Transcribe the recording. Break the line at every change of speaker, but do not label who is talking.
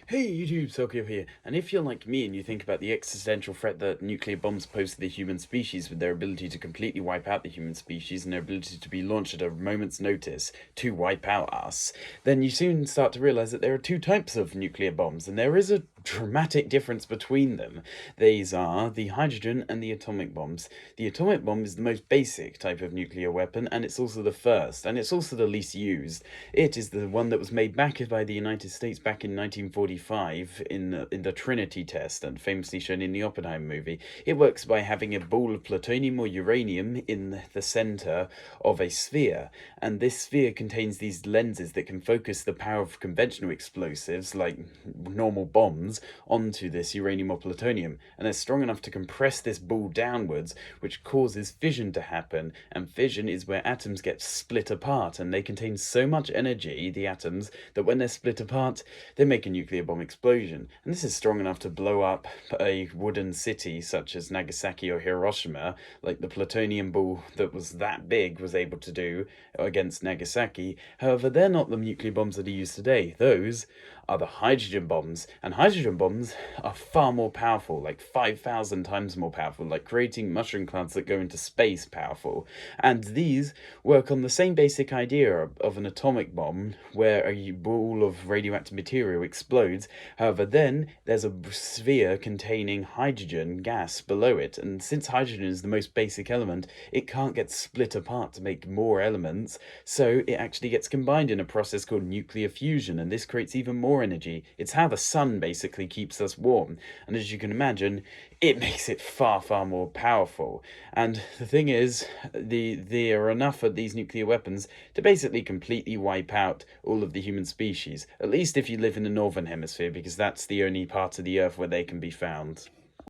Hey YouTube, Sokyo here, and if you're like me and you think about the existential threat that nuclear bombs pose to the human species with their ability to completely wipe out the human species and their ability to be launched at a moment's notice to wipe out us, then you soon start to realize that there are two types of nuclear bombs, and there is a dramatic difference between them. These are the hydrogen and the atomic bombs. The atomic bomb is the most basic type of nuclear weapon, and it's also the first, and it's also the least used. It is the one that was made back by the United States back in 1945 in the Trinity test, and famously shown in the Oppenheimer movie. It works by having a ball of plutonium or uranium in the center of a sphere, and this sphere contains these lenses that can focus the power of conventional explosives, like normal bombs, onto this uranium or plutonium, and they're strong enough to compress this ball downwards, which causes fission to happen, and fission is where atoms get split apart, and they contain so much energy, the atoms, that when they're split apart, they make a nuclear bomb explosion. And this is strong enough to blow up a wooden city such as Nagasaki or Hiroshima, like the plutonium ball that was that big was able to do against Nagasaki. However, they're not the nuclear bombs that are used today. Those are the hydrogen bombs, and hydrogen bombs are far more powerful, like 5,000 times more powerful, like creating mushroom clouds that go into space powerful. And these work on the same basic idea of an atomic bomb, where a ball of radioactive material explodes. However, then there's a sphere containing hydrogen gas below it, and since hydrogen is the most basic element, it can't get split apart to make more elements, so it actually gets combined in a process called nuclear fusion, and this creates even more energy. It's how the sun basically keeps us warm, and as you can imagine, it makes it far, far more powerful. And the thing is, there are enough of these nuclear weapons to basically completely wipe out all of the human species, at least if you live in the northern hemisphere, because that's the only part of the earth where they can be found.